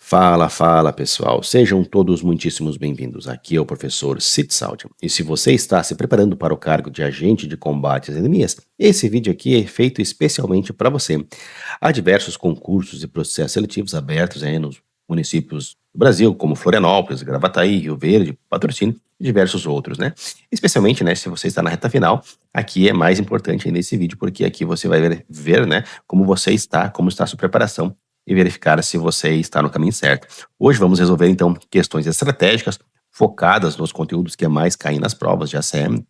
Fala, fala pessoal, sejam todos muitíssimos bem-vindos. Aqui é o professor Cid Saldi. E se você está se preparando para o cargo de agente de combate às endemias, esse vídeo aqui é feito especialmente para você. Há diversos concursos e processos seletivos abertos aí nos municípios do Brasil, como Florianópolis, Gravataí, Rio Verde, Patrocínio e diversos outros, né? Especialmente, né, se você está na reta final, aqui é mais importante aí nesse vídeo, porque aqui você vai ver, né, como você está, como está a sua preparação e verificar se você está no caminho certo. Hoje vamos resolver, então, questões estratégicas focadas nos conteúdos que mais caem nas provas de ACM.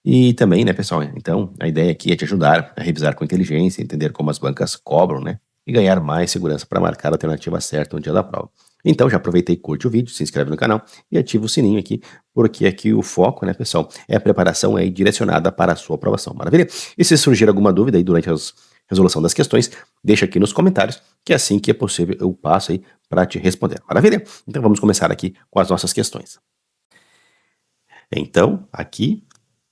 E também, né, pessoal, então, a ideia aqui é te ajudar a revisar com inteligência, entender como as bancas cobram, né, e ganhar mais segurança para marcar a alternativa certa no dia da prova. Então, já aproveita e curte o vídeo, se inscreve no canal e ativa o sininho aqui, porque aqui o foco, né, pessoal, é a preparação aí direcionada para a sua aprovação, maravilha? E se surgir alguma dúvida aí durante a resolução das questões, deixa aqui nos comentários, que assim que é possível eu passo aí para te responder, maravilha? Então vamos começar aqui com as nossas questões. Então, aqui,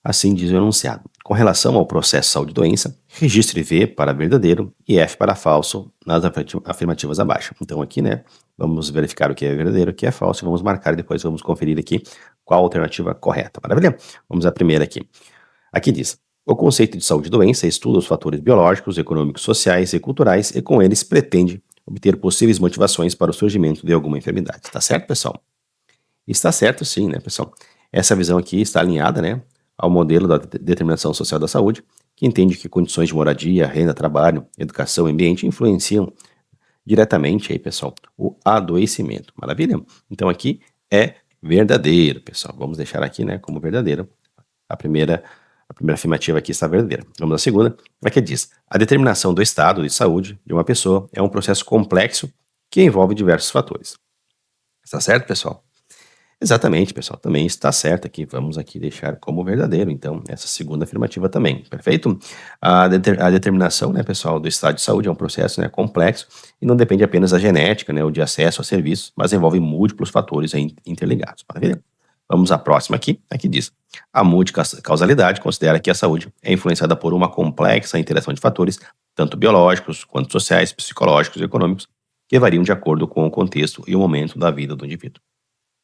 assim diz o enunciado. Com relação ao processo saúde-doença, registre V para verdadeiro e F para falso nas afirmativas abaixo. Então aqui, né, vamos verificar o que é verdadeiro, o que é falso, e vamos marcar e depois vamos conferir aqui qual a alternativa correta. Maravilha? Vamos à primeira aqui. Aqui diz: o conceito de saúde-doença estuda os fatores biológicos, econômicos, sociais e culturais e com eles pretende obter possíveis motivações para o surgimento de alguma enfermidade. Está certo, pessoal? Está certo sim, né, pessoal? Essa visão aqui está alinhada, né, ao modelo da determinação social da saúde, que entende que condições de moradia, renda, trabalho, educação e ambiente influenciam diretamente aí, pessoal, o adoecimento. Maravilha? Então aqui é verdadeiro, pessoal. Vamos deixar aqui, né, como verdadeiro. A primeira afirmativa aqui está verdadeira. Vamos à segunda. Aqui diz: a determinação do estado de saúde de uma pessoa é um processo complexo que envolve diversos fatores. Está certo, pessoal? Exatamente, pessoal, também está certo aqui. Vamos aqui deixar como verdadeiro, então, essa segunda afirmativa também, perfeito? A determinação, né, pessoal, do estado de saúde é um processo, né, complexo e não depende apenas da genética, né, ou de acesso a serviços, mas envolve múltiplos fatores aí interligados, maravilha? Vamos à próxima aqui. Aqui diz: a multicausalidade considera que a saúde é influenciada por uma complexa interação de fatores, tanto biológicos quanto sociais, psicológicos e econômicos, que variam de acordo com o contexto e o momento da vida do indivíduo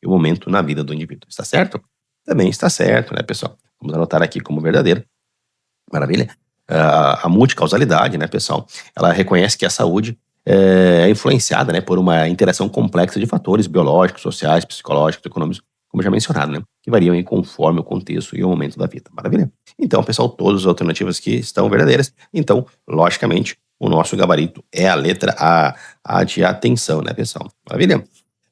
e o momento na vida do indivíduo. Está certo? Também está certo, né, pessoal? Vamos anotar aqui como verdadeiro. Maravilha? A multicausalidade, né, pessoal? Ela reconhece que a saúde é influenciada, né, por uma interação complexa de fatores biológicos, sociais, psicológicos, econômicos, como já mencionado, né, que variam aí conforme o contexto e o momento da vida. Maravilha? Então, pessoal, todas as alternativas aqui estão verdadeiras. Então, logicamente, o nosso gabarito é a letra A de atenção, né, pessoal? Maravilha?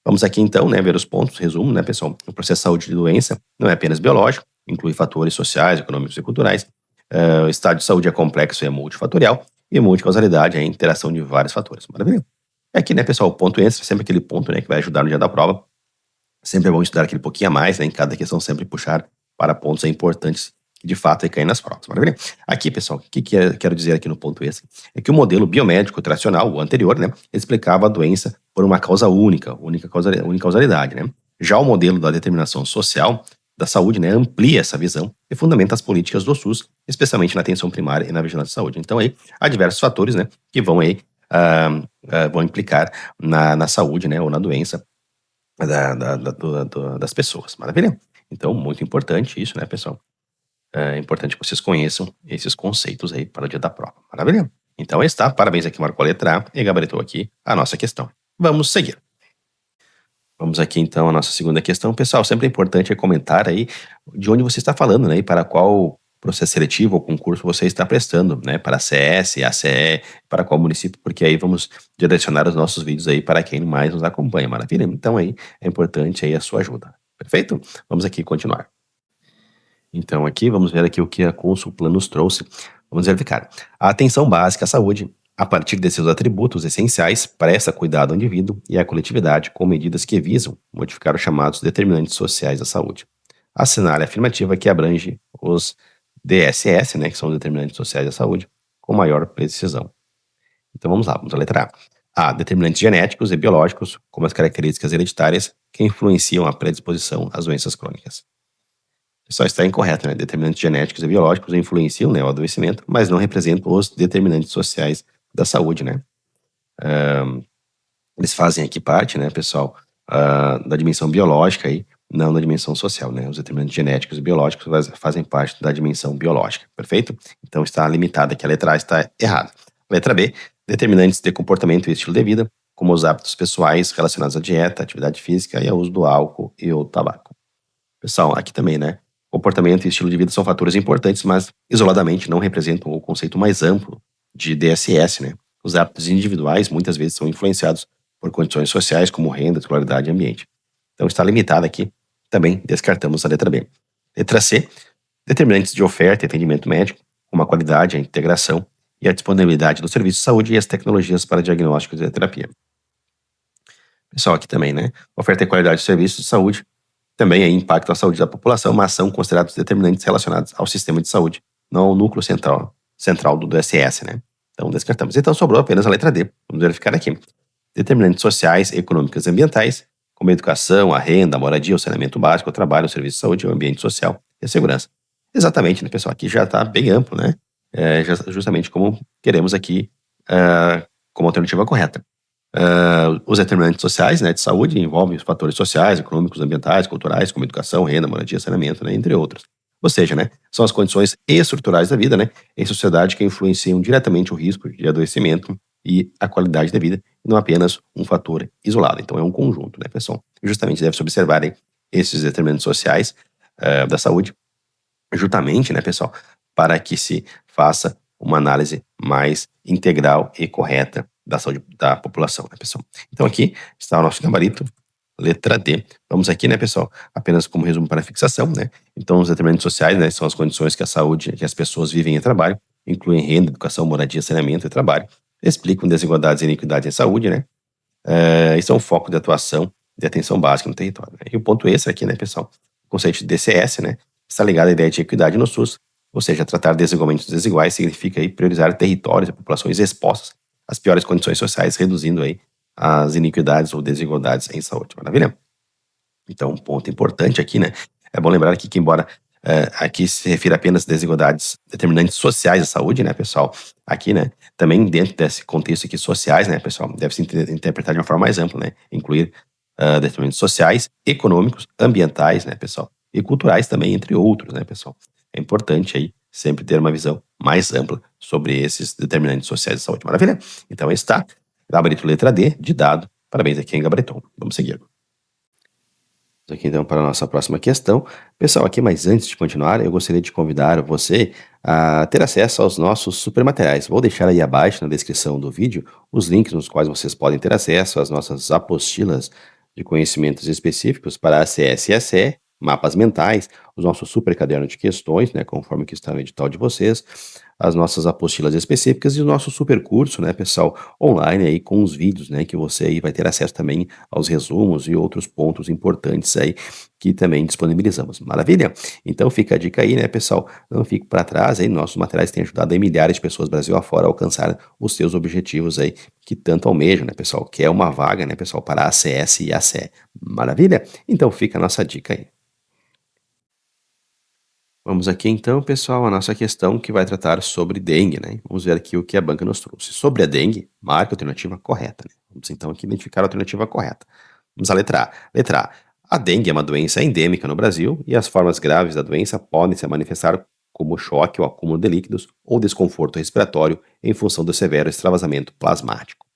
Vamos aqui então, né, ver os pontos, resumo, né, pessoal? O processo de saúde de doença não é apenas biológico, inclui fatores sociais, econômicos e culturais. O estado de saúde é complexo e é multifatorial, e multicausalidade é a interação de vários fatores. Maravilha? É aqui, né, pessoal, o ponto extra, sempre aquele ponto, né, que vai ajudar no dia da prova. Sempre é bom estudar aquele pouquinho a mais, né, em cada questão sempre puxar para pontos importantes que de fato aí caem nas provas. Maravilha? Aqui, pessoal, o que eu quero dizer aqui no ponto extra? É que o modelo biomédico tradicional, o anterior, né, explicava a doença por uma causa única causalidade, né? Já o modelo da determinação social da saúde, né, amplia essa visão e fundamenta as políticas do SUS, especialmente na atenção primária e na vigilância de saúde. Então aí há diversos fatores, né, que vão aí vão implicar na saúde, né, ou na doença das pessoas. Maravilha? Então, muito importante isso, né, pessoal? É importante que vocês conheçam esses conceitos aí para o dia da prova. Maravilha? Então, aí está. Parabéns aqui, marcou a letra A e gabaritou aqui a nossa questão. Vamos seguir. Vamos aqui, então, à nossa segunda questão. Pessoal, sempre é importante comentar aí de onde você está falando, né, e para qual processo seletivo ou concurso você está prestando, né, para a CS, ACE, para qual município, porque aí vamos direcionar os nossos vídeos aí para quem mais nos acompanha, maravilha? Então aí é importante aí a sua ajuda, perfeito? Vamos aqui continuar. Então aqui vamos ver aqui o que a Consulplan nos trouxe. Vamos verificar. A atenção básica à saúde, a partir de seus atributos essenciais, presta cuidado ao indivíduo e à coletividade com medidas que visam modificar os chamados determinantes sociais da saúde. A cenário afirmativa que abrange os DSS, né, que são os determinantes sociais da saúde, com maior precisão. Então vamos lá, vamos à letra A. Há determinantes genéticos e biológicos, como as características hereditárias, que influenciam a predisposição às doenças crônicas. Só está incorreto, né? Determinantes genéticos e biológicos influenciam, né, o adoecimento, mas não representam os determinantes sociais da saúde, né? eles fazem aqui parte, né, pessoal, da dimensão biológica aí, não da dimensão social, né? Os determinantes genéticos e biológicos fazem parte da dimensão biológica, perfeito? Então está limitada aqui, a letra A está errada. Letra B, determinantes de comportamento e estilo de vida, como os hábitos pessoais relacionados à dieta, atividade física e ao uso do álcool e o tabaco. Pessoal, aqui também, né? Comportamento e estilo de vida são fatores importantes, mas isoladamente não representam o conceito mais amplo de DSS, né? Os hábitos individuais muitas vezes são influenciados por condições sociais como renda, escolaridade e ambiente. Então está limitada aqui, também descartamos a letra B. Letra C, determinantes de oferta e atendimento médico, como a qualidade, a integração e a disponibilidade do serviço de saúde e as tecnologias para diagnósticos e terapia. Pessoal, aqui também, né? Oferta e qualidade de serviços de saúde também aí impactam a saúde da população, mas são considerados determinantes relacionados ao sistema de saúde, não ao núcleo central do DSS, né? Então descartamos. Então sobrou apenas a letra D. Vamos verificar aqui. Determinantes sociais, econômicos e ambientais, como a educação, a renda, a moradia, o saneamento básico, o trabalho, o serviço de saúde, o ambiente social e a segurança. Exatamente, né, pessoal? Aqui já está bem amplo, né? Justamente como queremos aqui como alternativa correta. Os determinantes sociais, né, de saúde envolvem os fatores sociais, econômicos, ambientais, culturais, como educação, renda, moradia, saneamento, né, entre outros. Ou seja, né, são as condições estruturais da vida, né, em sociedade que influenciam diretamente o risco de adoecimento e a qualidade da vida, e não apenas um fator isolado. Então é um conjunto, né, pessoal? Justamente deve-se observar esses determinantes sociais da saúde, justamente, né, pessoal, para que se faça uma análise mais integral e correta da saúde da população, né, pessoal? Então aqui está o nosso gabarito, letra D. Vamos aqui, né, pessoal, apenas como resumo para a fixação, né? Então os determinantes sociais, né, são as condições que a saúde, que as pessoas vivem e trabalham, incluem renda, educação, moradia, saneamento e trabalho, explicam desigualdades e iniquidades em saúde, né? E são foco de atuação de atenção básica no território, né? E o ponto extra aqui, né, pessoal, o conceito de DCS, né, está ligado à ideia de equidade no SUS, ou seja, tratar desigualmente os desiguais significa aí priorizar territórios e populações expostas às piores condições sociais, reduzindo aí as iniquidades ou desigualdades em saúde. Maravilha? Então, um ponto importante aqui, né? É bom lembrar aqui que, embora aqui se refira apenas a desigualdades determinantes sociais da saúde, né, pessoal? Aqui, né, também dentro desse contexto aqui sociais, né, pessoal, deve-se interpretar de uma forma mais ampla, né? Incluir determinantes sociais, econômicos, ambientais, né, pessoal? E culturais também, entre outros, né, pessoal? É importante aí sempre ter uma visão mais ampla sobre esses determinantes sociais de saúde. Maravilha? Então, está. Gabarito letra D, de dado. Parabéns a quem gabaritou. Vamos seguir. Aqui então para a nossa próxima questão. Pessoal, aqui, mas antes de continuar, eu gostaria de convidar você a ter acesso aos nossos super materiais. Vou deixar aí abaixo na descrição do vídeo os links nos quais vocês podem ter acesso às nossas apostilas de conhecimentos específicos para a ACS e ACE, mapas mentais, os nossos super caderno de questões, né, conforme que está no edital de vocês, as nossas apostilas específicas e o nosso super curso, né, pessoal, online aí com os vídeos, né, que você aí vai ter acesso também aos resumos e outros pontos importantes aí que também disponibilizamos. Maravilha? Então fica a dica aí, né, pessoal? Não fique para trás aí, nossos materiais têm ajudado aí milhares de pessoas Brasil afora a alcançar os seus objetivos aí que tanto almejam, né, pessoal? Que é uma vaga, né, pessoal, para a ACS e a ACE. Maravilha? Então fica a nossa dica aí. Vamos aqui então, pessoal, a nossa questão que vai tratar sobre dengue, né? Vamos ver aqui o que a banca nos trouxe. Sobre a dengue, marque a alternativa correta, né? Vamos então aqui identificar a alternativa correta. Vamos à letra A. Letra A. A dengue é uma doença endêmica no Brasil e as formas graves da doença podem se manifestar como choque ou acúmulo de líquidos ou desconforto respiratório em função do severo extravasamento plasmático.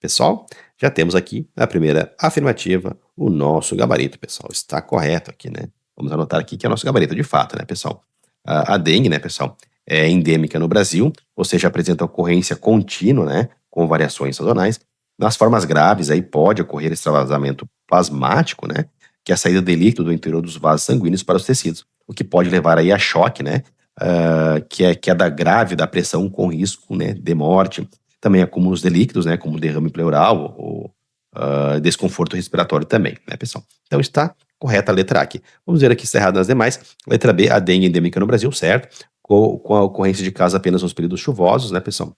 Pessoal, já temos aqui a primeira afirmativa, o nosso gabarito, pessoal. Está correto aqui, né? Vamos anotar aqui que é o nosso gabarito de fato, né, pessoal? A dengue, né, pessoal, é endêmica no Brasil, ou seja, apresenta ocorrência contínua, né, com variações sazonais. Nas formas graves, aí pode ocorrer extravasamento plasmático, né, que é a saída de líquido do interior dos vasos sanguíneos para os tecidos, o que pode levar aí a choque, né, que é queda grave da pressão com risco, né, de morte. Também acúmulos de líquidos, né, como derrame pleural ou desconforto respiratório também, né, pessoal? Então está correta a letra A aqui. Vamos ver aqui se está errado nas demais. Letra B, a dengue endêmica no Brasil, certo? Com a ocorrência de casos apenas nos períodos chuvosos, né, pessoal?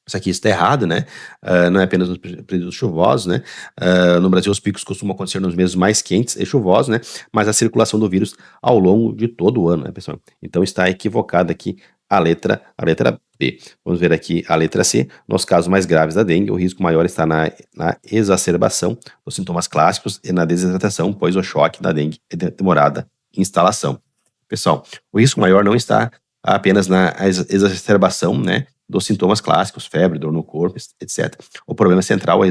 Isso aqui está errado, né? Não é apenas nos períodos chuvosos, né? No Brasil, os picos costumam acontecer nos meses mais quentes e chuvosos, né? Mas a circulação do vírus ao longo de todo o ano, né, pessoal? Então está equivocada aqui a letra B. Vamos ver aqui a letra C. Nos casos mais graves da dengue, o risco maior está na exacerbação dos sintomas clássicos e na desidratação, pois o choque da dengue é de demorada instalação. Pessoal, o risco maior não está apenas na exacerbação, né, dos sintomas clássicos, febre, dor no corpo, etc. O problema central é o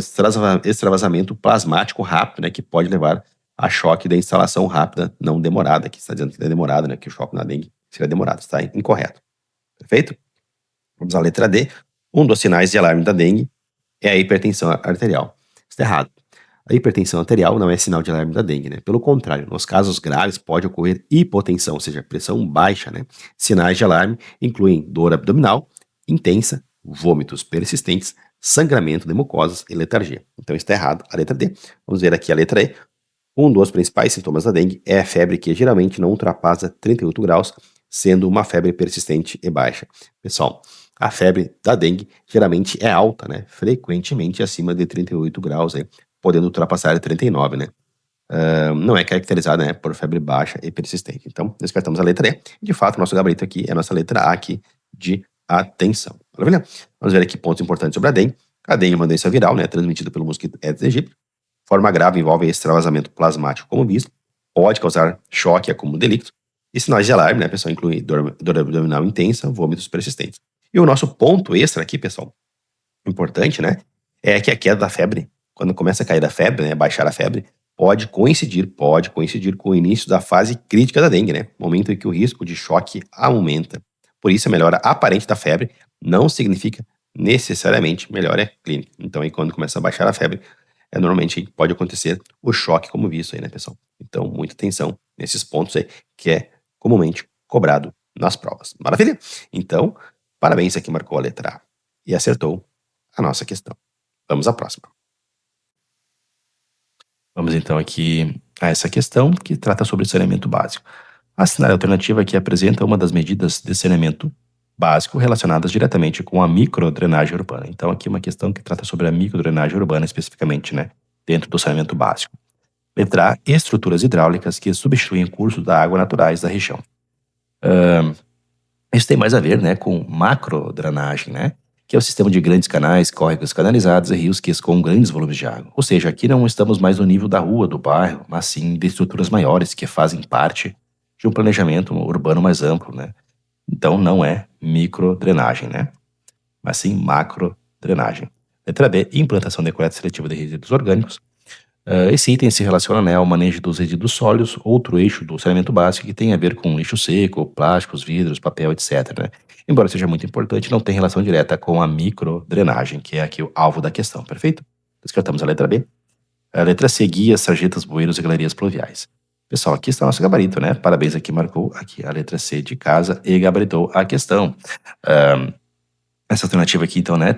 extravasamento plasmático rápido, né, que pode levar a choque da instalação rápida, não demorada, que está dizendo que é demorada, né, que o choque na dengue seria demorado, está incorreto. Perfeito? Vamos à letra D. Um dos sinais de alarme da dengue é a hipertensão arterial. Está errado. A hipertensão arterial não é sinal de alarme da dengue, né? Pelo contrário, nos casos graves pode ocorrer hipotensão, ou seja, pressão baixa, né? Sinais de alarme incluem dor abdominal intensa, vômitos persistentes, sangramento de mucosas e letargia. Então está errado a letra D. Vamos ver aqui a letra E. Um dos principais sintomas da dengue é a febre que geralmente não ultrapassa 38 graus, sendo uma febre persistente e baixa. Pessoal, a febre da dengue geralmente é alta, né? Frequentemente acima de 38 graus, né? Podendo ultrapassar 39, né? Não é caracterizada, né, por febre baixa e persistente. Então, descartamos a letra E. De fato, nosso gabarito aqui é a nossa letra A aqui de atenção. Maravilha? Vamos ver aqui pontos importantes sobre a dengue. A dengue é uma doença viral, né, transmitida pelo mosquito Aedes aegypti. Forma grave envolve extravasamento plasmático, como visto. Pode causar choque e acúmulo de líquidos. E sinais de alarme, né, pessoal, incluem dor abdominal intensa, vômitos persistentes. E o nosso ponto extra aqui, pessoal, importante, né, é que a queda da febre, quando começa a cair da febre, né, baixar a febre, pode coincidir com o início da fase crítica da dengue, né, momento em que o risco de choque aumenta. Por isso, a melhora aparente da febre não significa necessariamente melhora clínica. Então, aí, quando começa a baixar a febre, normalmente pode acontecer o choque, como visto aí, né, pessoal? Então, muita atenção nesses pontos aí, que é comumente cobrado nas provas. Maravilha? Então, parabéns a quem marcou a letra A e acertou a nossa questão. Vamos à próxima. Vamos então aqui a essa questão que trata sobre saneamento básico. A cenário alternativa aqui apresenta uma das medidas de saneamento básico relacionadas diretamente com a microdrenagem urbana. Então aqui uma questão que trata sobre a microdrenagem urbana especificamente, né, dentro do saneamento básico. Letra A, estruturas hidráulicas que substituem cursos da água naturais da região. Isso tem mais a ver, né, com macrodrenagem, né, que é o sistema de grandes canais, córregos canalizados e rios que escoam grandes volumes de água. Ou seja, aqui não estamos mais no nível da rua, do bairro, mas sim de estruturas maiores que fazem parte de um planejamento urbano mais amplo, né. Então não é microdrenagem, né, mas sim macrodrenagem. Letra B, implantação de coleta seletiva de resíduos orgânicos. Esse item se relaciona, né, ao manejo dos resíduos sólidos, outro eixo do saneamento básico que tem a ver com lixo seco, plásticos, vidros, papel, etc. Né? Embora seja muito importante, não tem relação direta com a microdrenagem, que é aqui o alvo da questão, perfeito? Descartamos a letra B. A letra C, guias, sarjetas, bueiros e galerias pluviais. Pessoal, aqui está nosso gabarito, né? Parabéns a quem marcou aqui a letra C de casa e gabaritou a questão. Essa alternativa aqui, então, né,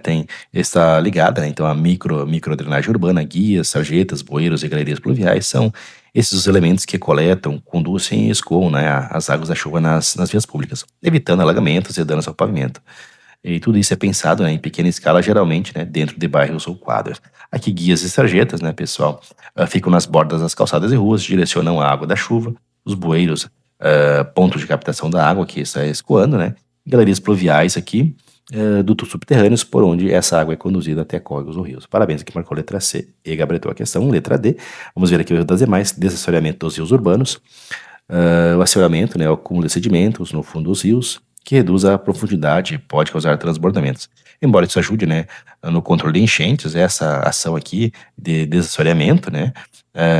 está ligada, né, então, a microdrenagem urbana, guias, sarjetas, bueiros e galerias pluviais são esses os elementos que coletam, conduzem e escoam, né, as águas da chuva nas vias públicas, evitando alagamentos e danos ao pavimento. E tudo isso é pensado, né, em pequena escala, geralmente, né, dentro de bairros ou quadras. Aqui, guias e sarjetas, né, pessoal, ficam nas bordas das calçadas e ruas, direcionam a água da chuva, os bueiros, pontos de captação da água que está escoando, né, galerias pluviais aqui, dutos subterrâneos por onde essa água é conduzida até córregos ou rios. Parabéns, aqui marcou a letra C e gabaritou a questão. Letra D, vamos ver aqui o erro das demais. Desassoreamento dos rios urbanos, o assoreamento, né, o acúmulo de sedimentos no fundo dos rios, que reduz a profundidade e pode causar transbordamentos. Embora isso ajude, né, no controle de enchentes, essa ação aqui de desassoreamento, né,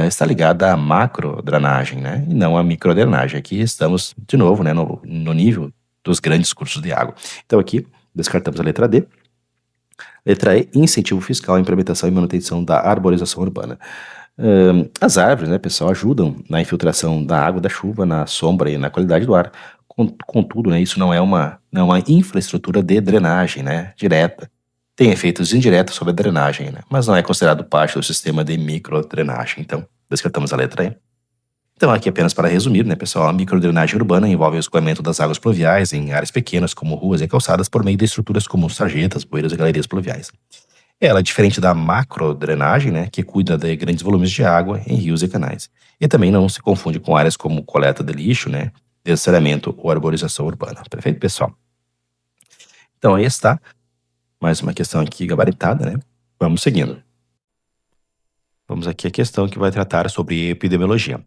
está ligada à macrodrenagem, né, e não à microdrenagem. Aqui estamos, de novo, né, no nível dos grandes cursos de água. Então aqui, descartamos a letra D. Letra E, incentivo fiscal à implementação e manutenção da arborização urbana. As árvores, né, pessoal, ajudam na infiltração da água da chuva, na sombra e na qualidade do ar. Contudo, né, isso não é uma infraestrutura de drenagem, né, direta. Tem efeitos indiretos sobre a drenagem, né, mas não é considerado parte do sistema de microdrenagem. Então, descartamos a letra E. Então, aqui apenas para resumir, né, pessoal, a microdrenagem urbana envolve o escoamento das águas pluviais em áreas pequenas, como ruas e calçadas, por meio de estruturas como sarjetas, bueiros e galerias pluviais. Ela é diferente da macrodrenagem, né, que cuida de grandes volumes de água em rios e canais. E também não se confunde com áreas como coleta de lixo, né, desassoreamento ou arborização urbana. Perfeito, pessoal? Então aí está, mais uma questão aqui gabaritada, né? Vamos seguindo. Vamos aqui à questão que vai tratar sobre epidemiologia.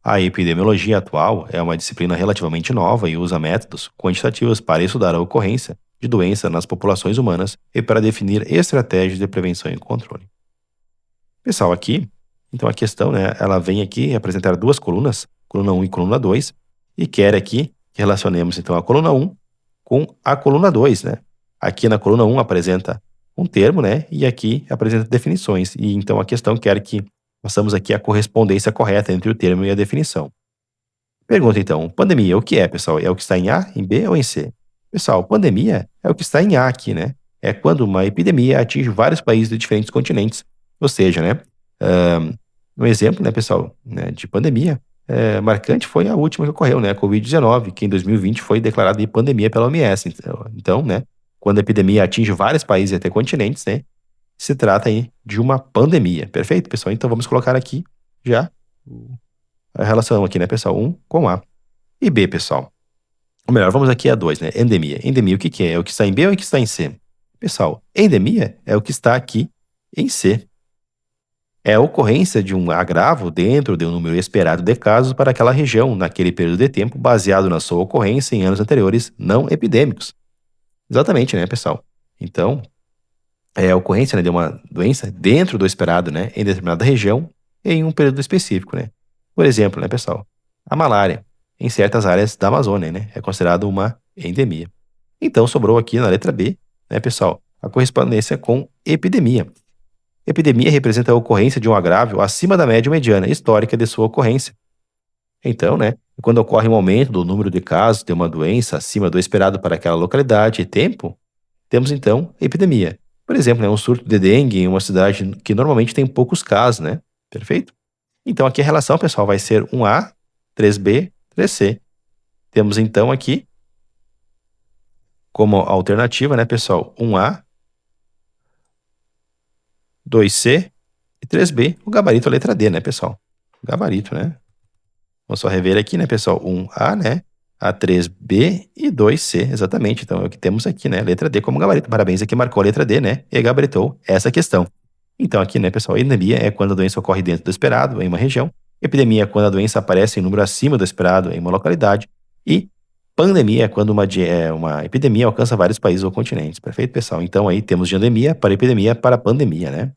A epidemiologia atual é uma disciplina relativamente nova e usa métodos quantitativos para estudar a ocorrência de doença nas populações humanas e para definir estratégias de prevenção e controle. Pessoal, aqui, então a questão, né, ela vem aqui apresentar duas colunas, coluna 1 e coluna 2, e quer aqui que relacionemos então a coluna 1 com a coluna 2, né? Aqui na coluna 1 apresenta um termo, né, e aqui apresenta definições. E então a questão quer que façamos aqui a correspondência correta entre o termo e a definição. Pergunta então, pandemia, o que é, pessoal? É o que está em A, em B ou em C? Pessoal, pandemia é o que está em A aqui, né? É quando uma epidemia atinge vários países de diferentes continentes. Ou seja, né? Um exemplo, né, pessoal, né, de pandemia marcante foi a última que ocorreu, né? A Covid-19, que em 2020 foi declarada de pandemia pela OMS. Então, né? Quando a epidemia atinge vários países e até continentes, né? Se trata aí de uma pandemia. Perfeito, pessoal? Então vamos colocar aqui já a relação aqui, né, pessoal? 1 com A. E B, pessoal. Ou melhor, vamos aqui a 2, né? Endemia. Endemia, o que que é? É o que está em B ou é o que está em C? Pessoal, endemia é o que está aqui em C. É a ocorrência de um agravo dentro de um número esperado de casos para aquela região, naquele período de tempo, baseado na sua ocorrência em anos anteriores não epidêmicos. Exatamente, né, pessoal? Então, é a ocorrência, né, de uma doença dentro do esperado, né, em determinada região, em um período específico, né? Por exemplo, né, pessoal, a malária, em certas áreas da Amazônia, né, é considerado uma endemia. Então, sobrou aqui na letra B, né, pessoal, a correspondência com epidemia. Epidemia representa a ocorrência de um agravio acima da média mediana histórica de sua ocorrência. Então, né, quando ocorre um aumento do número de casos de uma doença acima do esperado para aquela localidade e tempo, temos então epidemia. Por exemplo, né, um surto de dengue em uma cidade que normalmente tem poucos casos, né? Perfeito? Então aqui a relação, pessoal, vai ser 1A, 3B, 3C. Temos então aqui como alternativa, né, pessoal, 1A, 2C e 3B, o gabarito a letra D, né, pessoal? Gabarito, né? Vamos só rever aqui, né, pessoal? 1A, né? A 3B e 2C, exatamente. Então é o que temos aqui, né? Letra D como gabarito. Parabéns, aqui marcou a letra D, né? E gabaritou essa questão. Então aqui, né, pessoal, endemia é quando a doença ocorre dentro do esperado, em uma região. Epidemia é quando a doença aparece em número acima do esperado, em uma localidade. E pandemia é quando uma epidemia alcança vários países ou continentes. Perfeito, pessoal? Então aí temos de endemia para epidemia para pandemia, né?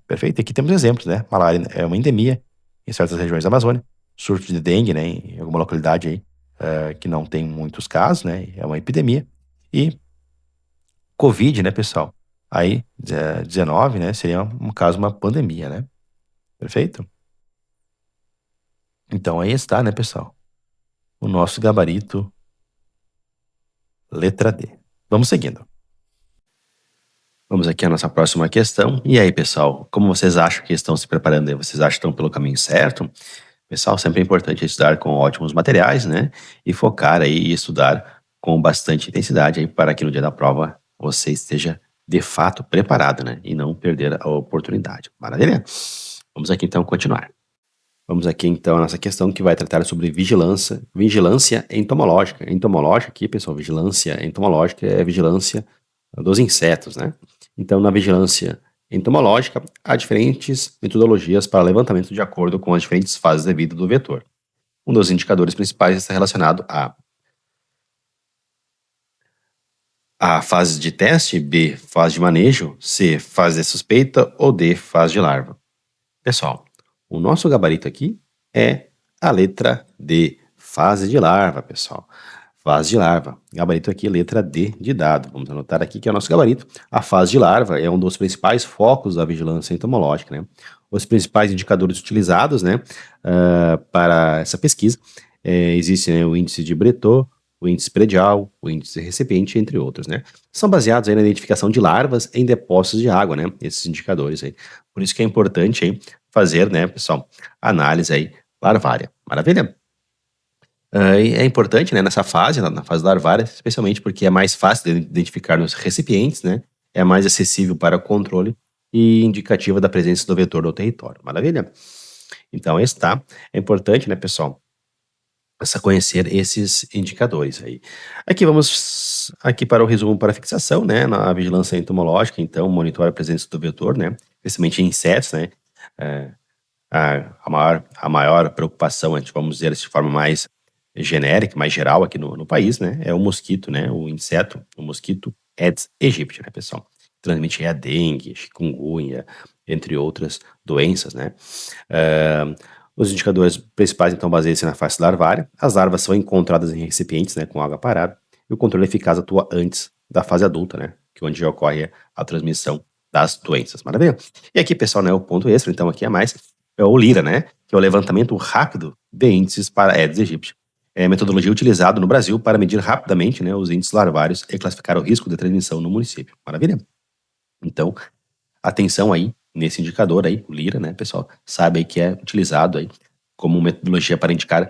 Perfeito? Aqui temos exemplos, né? Malária é uma endemia em certas regiões da Amazônia. Surto de dengue, né? Em alguma localidade aí que não tem muitos casos, né? É uma epidemia. E Covid, né, pessoal? Aí, 19, né? Seria, um caso, uma pandemia, né? Perfeito? Então, aí está, né, pessoal? O nosso gabarito, letra D. Vamos seguindo. Vamos aqui à nossa próxima questão. E aí, pessoal, como vocês acham que estão se preparando aí? Vocês acham que estão pelo caminho certo? Pessoal, sempre é importante estudar com ótimos materiais, né? E focar aí e estudar com bastante intensidade aí para que no dia da prova você esteja de fato preparado, né? E não perder a oportunidade. Maravilha? Vamos aqui então continuar. Vamos aqui então a nossa questão que vai tratar sobre vigilância entomológica. Entomológica aqui, pessoal, vigilância entomológica é vigilância dos insetos, né? Então, na vigilância entomológica, há diferentes metodologias para levantamento de acordo com as diferentes fases de vida do vetor. Um dos indicadores principais está relacionado a fase de teste, B, fase de manejo, C, fase de suspeita ou D, fase de larva. Pessoal, o nosso gabarito aqui é a letra D, fase de larva, pessoal. Fase de larva. Gabarito aqui, letra D de dado. Vamos anotar aqui que é o nosso gabarito. A fase de larva é um dos principais focos da vigilância entomológica, né? Os principais indicadores utilizados, né, para essa pesquisa existem, né, o índice de Breton, o índice predial, o índice recipiente, entre outros, né? São baseados aí na identificação de larvas em depósitos de água, né? Esses indicadores aí. Por isso que é importante aí fazer, né, pessoal, análise aí larvária. Maravilha? É importante, né, nessa fase, na fase larvária, especialmente porque é mais fácil de identificar nos recipientes, né? É mais acessível para o controle e indicativa da presença do vetor no território. Maravilha? Então, esse tá. É importante, né, pessoal, a conhecer esses indicadores aí. Aqui vamos aqui para o resumo para fixação, né, na vigilância entomológica, então monitora a presença do vetor, né, principalmente em insetos, né, eh, a maior preocupação, a gente vamos dizer de forma mais genérica, mais geral aqui no país, né, é o mosquito, né, o inseto, o mosquito Aedes aegypti, né, pessoal. Transmite a dengue, chikungunya, entre outras doenças, né. Eh, os indicadores principais, então, baseiam-se na fase larvária. As larvas são encontradas em recipientes, né, com água parada, e o controle eficaz atua antes da fase adulta, né, que é onde ocorre a transmissão das doenças. Maravilha? E aqui, pessoal, né, o ponto extra, então, aqui é mais, é o LIRA, né, que é o levantamento rápido de índices para Aedes aegypti. É a metodologia utilizada no Brasil para medir rapidamente, né, os índices larvários e classificar o risco de transmissão no município. Maravilha? Então, atenção aí nesse indicador aí, o LIRA, né, pessoal? Sabe aí que é utilizado aí como metodologia para indicar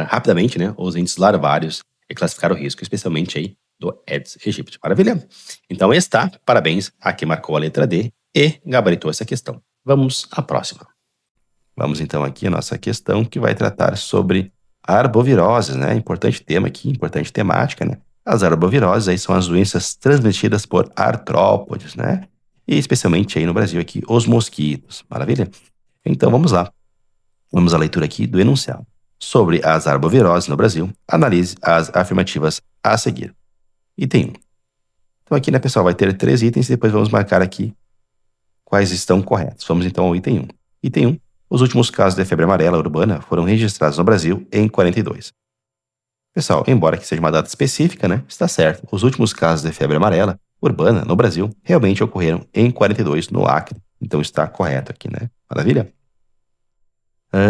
rapidamente, né, os índices larvários e classificar o risco, especialmente aí do Aedes aegypti. Maravilha? Então está, parabéns a quem marcou a letra D e gabaritou essa questão. Vamos à próxima. Vamos então aqui à nossa questão que vai tratar sobre arboviroses, né? Importante tema aqui, importante temática, né? As arboviroses aí são as doenças transmitidas por artrópodes, né? E especialmente aí no Brasil aqui, os mosquitos. Maravilha? Então vamos lá. Vamos à leitura aqui do enunciado. Sobre as arboviroses no Brasil, analise as afirmativas a seguir. Item 1. Então aqui, né, pessoal, vai ter 3 itens e depois vamos marcar aqui quais estão corretos. Vamos então ao item 1. Item 1. Os últimos casos de febre amarela urbana foram registrados no Brasil em 42. Pessoal, embora que seja uma data específica, né, está certo. Os últimos casos de febre amarela urbana no Brasil realmente ocorreram em 42 no Acre. Então está correto aqui, né? Maravilha?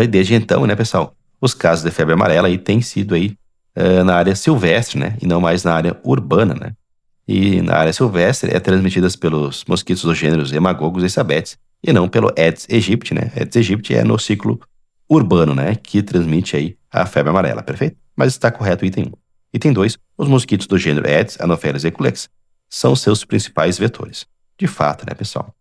E desde então, né, pessoal, os casos de febre amarela aí têm sido aí na área silvestre, né, e não mais na área urbana, né? E na área silvestre é transmitidas pelos mosquitos dos gêneros Hemagogos e Sabetes, e não pelo Aedes aegypti, né? Aedes aegypti é no ciclo urbano, né, que transmite aí a febre amarela, perfeito? Mas está correto o item 1. Item 2, os mosquitos do gênero Aedes, Anopheles eculex, são seus principais vetores. De fato, né, pessoal?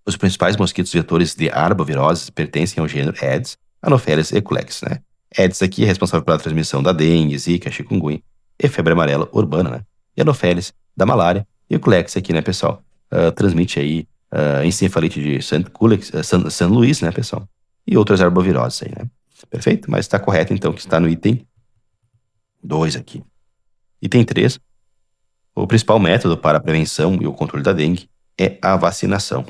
Os principais mosquitos vetores de arboviroses pertencem ao gênero Aedes, Anopheles eculex, né? Aedes aqui é responsável pela transmissão da dengue, zika, chikungunya e febre amarela urbana, né? E Anopheles da malária, e o Culex aqui, né, pessoal? Transmite aí encefalite de San Luís, né, pessoal? E outras arboviroses aí, né? Perfeito? Mas está correto, então, que está no item 2 aqui. Item 3. O principal método para a prevenção e o controle da dengue é a vacinação.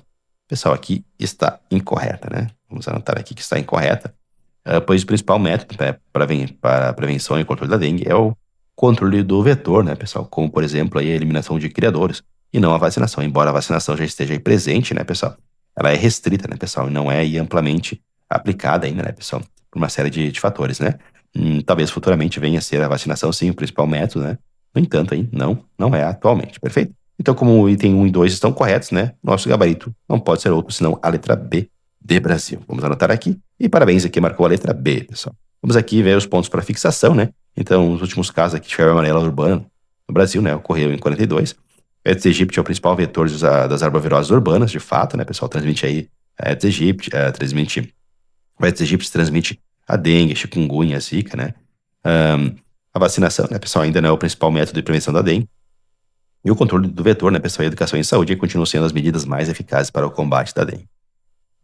Pessoal, aqui está incorreta, né? Vamos anotar aqui que está incorreta, pois o principal método para a prevenção e controle da dengue é o controle do vetor, né, pessoal? Como, por exemplo, aí a eliminação de criadores e não a vacinação. Embora a vacinação já esteja aí presente, né, pessoal? Ela é restrita, né, pessoal? E não é aí amplamente aplicada ainda, né, pessoal? Por uma série de fatores, né? Talvez futuramente venha a ser a vacinação, sim, o principal método, né? No entanto, aí não é atualmente, perfeito? Então, como o item 1 e 2 estão corretos, né? Nosso gabarito não pode ser outro senão a letra B de Brasil. Vamos anotar aqui. E parabéns aqui, marcou a letra B, pessoal. Vamos aqui ver os pontos para fixação, né? Então, os últimos casos aqui de febre amarela urbana no Brasil, né? Ocorreram em 42. Aedes aegypti é o principal vetor das arboviroses urbanas, de fato, né, pessoal? Transmite aí Aedes aegypti, o Aedes aegypti transmite a dengue, a chikungunya, a zika, né? A vacinação, né, pessoal, ainda não é o principal método de prevenção da dengue. E o controle do vetor, né, pessoal, e a educação em saúde continuam sendo as medidas mais eficazes para o combate da dengue.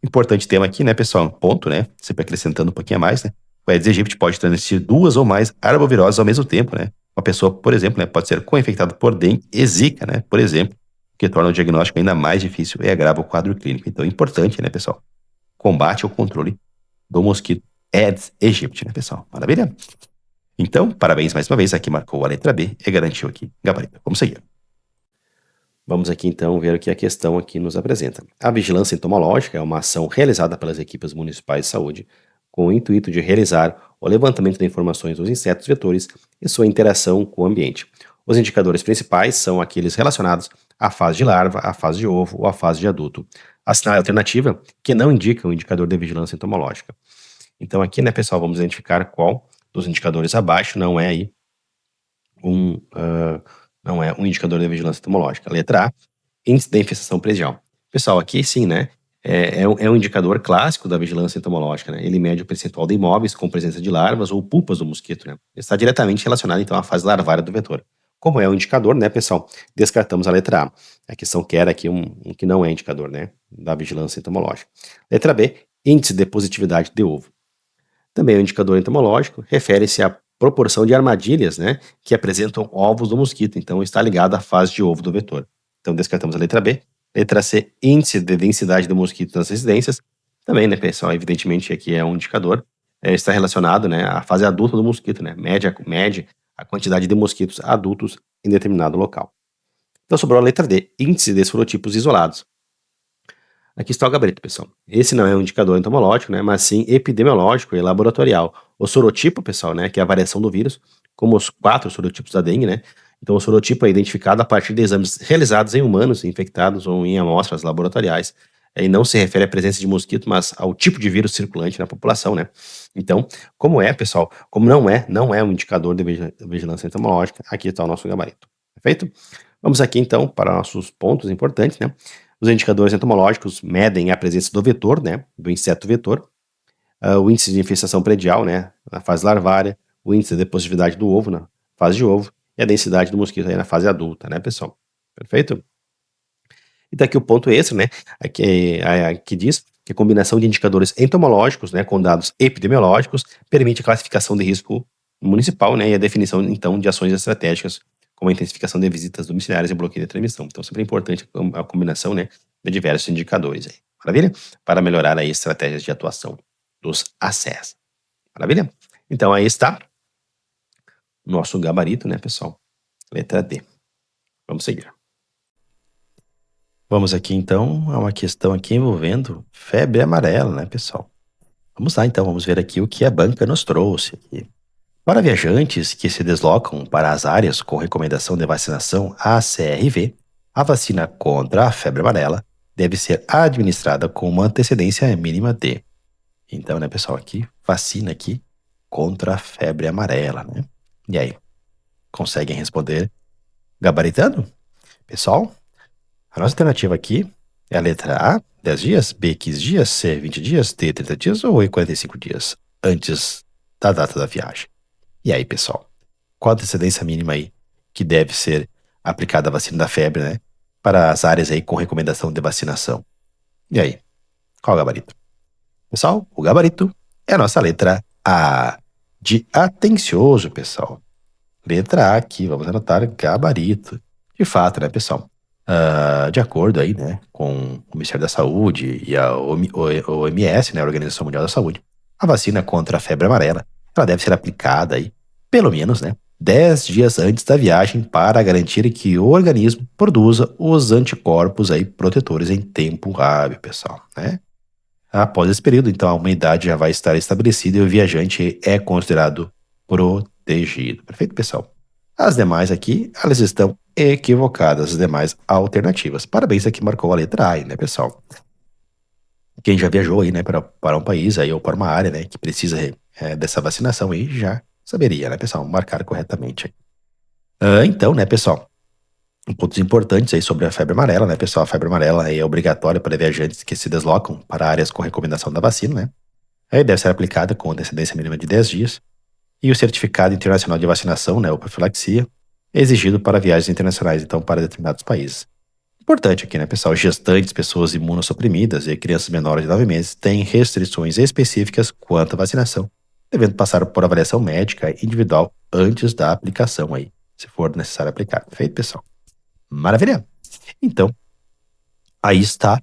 Importante tema aqui, né, pessoal? Ponto, né? Sempre acrescentando um pouquinho a mais, né? O Aedes aegypti pode transmitir 2 ou mais arboviroses ao mesmo tempo, né? Uma pessoa, por exemplo, né, pode ser co-infectada por dengue e zika, né? Por exemplo, o que torna o diagnóstico ainda mais difícil e agrava o quadro clínico. Então, é importante, né, pessoal? Combate ou controle do mosquito Aedes aegypti, né, pessoal? Maravilha? Então, parabéns mais uma vez. Aqui marcou a letra B e garantiu aqui gabarito. Vamos seguir. Vamos aqui então ver o que a questão aqui nos apresenta. A vigilância entomológica é uma ação realizada pelas equipes municipais de saúde com o intuito de realizar o levantamento de informações dos insetos vetores e sua interação com o ambiente. Os indicadores principais são aqueles relacionados à fase de larva, à fase de ovo ou à fase de adulto. Assinale a alternativa que não indica o indicador de vigilância entomológica. Então aqui, né, pessoal, vamos identificar qual dos indicadores abaixo não é aí não é um indicador de vigilância entomológica. Letra A, índice de infestação predial. Pessoal, aqui sim, né? É um indicador clássico da vigilância entomológica, né? Ele mede o percentual de imóveis com presença de larvas ou pupas do mosquito, né? Está diretamente relacionado, então, à fase larvária do vetor. Como é um indicador, né, pessoal? Descartamos a letra A. A questão que era aqui um que não é indicador, né, da vigilância entomológica. Letra B, índice de positividade de ovo. Também é um indicador entomológico, refere-se à proporção de armadilhas, né, que apresentam ovos do mosquito, então está ligado à fase de ovo do vetor. Então descartamos a letra B. Letra C, índice de densidade do mosquito nas residências. Também, né, pessoal, evidentemente aqui é um indicador, está relacionado, né, à fase adulta do mosquito, né, mede a quantidade de mosquitos adultos em determinado local. Então sobrou a letra D, índice de sorotipos isolados. Aqui está o gabarito, pessoal. Esse não é um indicador entomológico, né, mas sim epidemiológico e laboratorial. O sorotipo, pessoal, né, que é a variação do vírus, como os 4 sorotipos da dengue, né? Então, o sorotipo é identificado a partir de exames realizados em humanos infectados ou em amostras laboratoriais. E não se refere à presença de mosquito, mas ao tipo de vírus circulante na população, né? Então, pessoal, como não é um indicador de vigilância entomológica, aqui está o nosso gabarito. Perfeito? Vamos aqui, então, para nossos pontos importantes, né? Os indicadores entomológicos medem a presença do vetor, né, do inseto vetor, o índice de infestação predial, né, na fase larvária, o índice de positividade do ovo na fase de ovo e a densidade do mosquito aí na fase adulta, né, pessoal? Perfeito? E daqui o ponto extra, né, aqui diz que a combinação de indicadores entomológicos, né, com dados epidemiológicos permite a classificação de risco municipal, né, e a definição, então, de ações estratégicas como a intensificação de visitas domiciliares e bloqueio de transmissão. Então, sempre é importante a combinação, né, de diversos indicadores aí. Maravilha? Para melhorar aí estratégias de atuação dos ACES. Maravilha? Então, aí está o nosso gabarito, né, pessoal? Letra D. Vamos seguir. Vamos aqui, então, a uma questão aqui envolvendo febre amarela, né, pessoal? Vamos lá, então, vamos ver aqui o que a banca nos trouxe aqui. Para viajantes que se deslocam para as áreas com recomendação de vacinação ACRV, a vacina contra a febre amarela deve ser administrada com uma antecedência mínima de. Então, né, pessoal, aqui, vacina aqui contra a febre amarela, né? E aí, conseguem responder gabaritando? Pessoal, a nossa alternativa aqui é a letra A, 10 dias, B, 15 dias, C, 20 dias, D, 30 dias ou E, 45 dias antes da data da viagem. E aí, pessoal, qual a antecedência mínima aí que deve ser aplicada a vacina da febre, né? Para as áreas aí com recomendação de vacinação. E aí, qual o gabarito? Pessoal, o gabarito é a nossa letra A, de atencioso, pessoal. Letra A aqui, vamos anotar gabarito. De fato, né, pessoal? De acordo aí, né, com o Ministério da Saúde e a OMS, né, a Organização Mundial da Saúde, a vacina contra a febre amarela, ela deve ser aplicada aí, pelo menos, né, 10 dias antes da viagem para garantir que o organismo produza os anticorpos aí protetores em tempo hábil, pessoal, né? Após esse período, então, a imunidade já vai estar estabelecida e o viajante é considerado protegido. Perfeito, pessoal? As demais aqui, elas estão equivocadas, as demais alternativas. Parabéns, aqui marcou a letra A, né, pessoal? Quem já viajou aí, né, para um país aí ou para uma área, né, que precisa dessa vacinação aí, já saberia, né, pessoal? Marcar corretamente. Então, né, pessoal? Pontos importantes aí sobre a febre amarela, né, pessoal? A febre amarela é obrigatória para viajantes que se deslocam para áreas com recomendação da vacina, né? Aí deve ser aplicada com antecedência mínima de 10 dias. E o certificado internacional de vacinação, né, ou profilaxia, é exigido para viagens internacionais, então, para determinados países. Importante aqui, né, pessoal? Gestantes, pessoas imunossuprimidas e crianças menores de 9 meses têm restrições específicas quanto à vacinação, devendo passar por avaliação médica individual antes da aplicação aí, se for necessário aplicar. Perfeito, pessoal? Maravilha! Então, aí está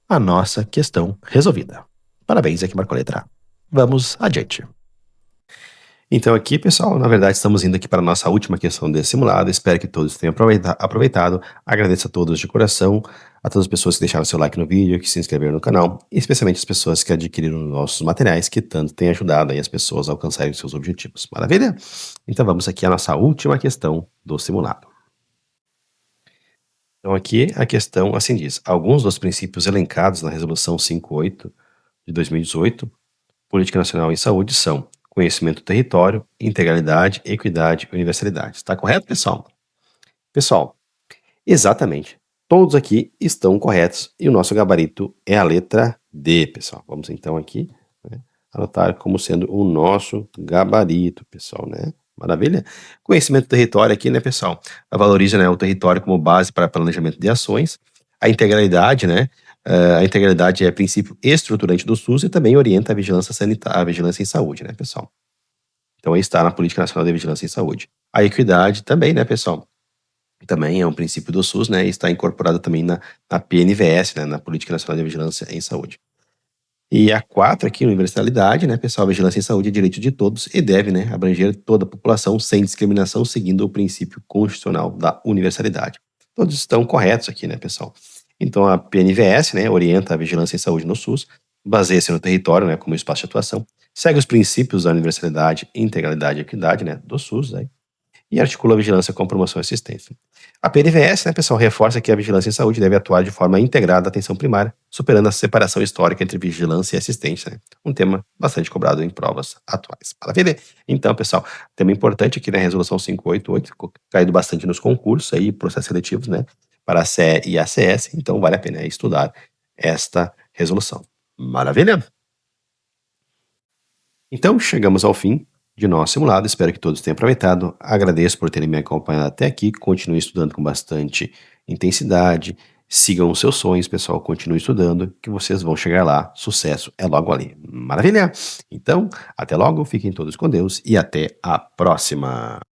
a nossa questão resolvida. Parabéns, aqui marcou a letra A. Vamos adiante. Então aqui, pessoal, na verdade estamos indo aqui para a nossa última questão desse simulado. Espero que todos tenham aproveitado. Agradeço a todos de coração, a todas as pessoas que deixaram seu like no vídeo, que se inscreveram no canal, e especialmente as pessoas que adquiriram nossos materiais, que tanto têm ajudado aí as pessoas a alcançarem os seus objetivos. Maravilha? Então vamos aqui à nossa última questão do simulado. Então aqui a questão assim diz: alguns dos princípios elencados na Resolução 58 de 2018, Política Nacional em Saúde, são conhecimento do território, integralidade, equidade e universalidade. Está correto, pessoal? Pessoal, exatamente. todos aqui estão corretos e o nosso gabarito é a letra D, pessoal. Vamos então aqui, né, anotar como sendo o nosso gabarito, pessoal, né? Maravilha? Conhecimento do território aqui, né, pessoal? Valoriza, né, o território como base para planejamento de ações. A integralidade, né? A integralidade é princípio estruturante do SUS e também orienta a vigilância sanitária, a vigilância em saúde, né, pessoal? Então, aí está na Política Nacional de Vigilância em Saúde. A equidade também, né, pessoal? Também é um princípio do SUS, né, e está incorporada também na PNVS, né, na Política Nacional de Vigilância em Saúde. E a 4 aqui, universalidade, né, pessoal, vigilância em saúde é direito de todos e deve, né, abranger toda a população sem discriminação, seguindo o princípio constitucional da universalidade. Todos estão corretos aqui, né, pessoal? Então, a PNVS, né, orienta a vigilância em saúde no SUS, baseia-se no território, né, como espaço de atuação, segue os princípios da universalidade, integralidade e equidade, né, do SUS, né, e articula a vigilância com promoção e assistência. A PNVS, né, pessoal, reforça que a vigilância em saúde deve atuar de forma integrada à atenção primária, superando a separação histórica entre vigilância e assistência, né? Um tema bastante cobrado em provas atuais. Maravilha? Então, pessoal, tema importante aqui na Resolução 588, caído bastante nos concursos aí, processos seletivos, né, para a CE e ACS, então vale a pena estudar esta resolução. Maravilha? Então, chegamos ao fim de nosso simulado. Espero que todos tenham aproveitado. Agradeço por terem me acompanhado até aqui. Continue estudando com bastante intensidade. Sigam os seus sonhos, pessoal. Continue estudando, que vocês vão chegar lá. Sucesso é logo ali. Maravilha? Então, até logo. Fiquem todos com Deus e até a próxima.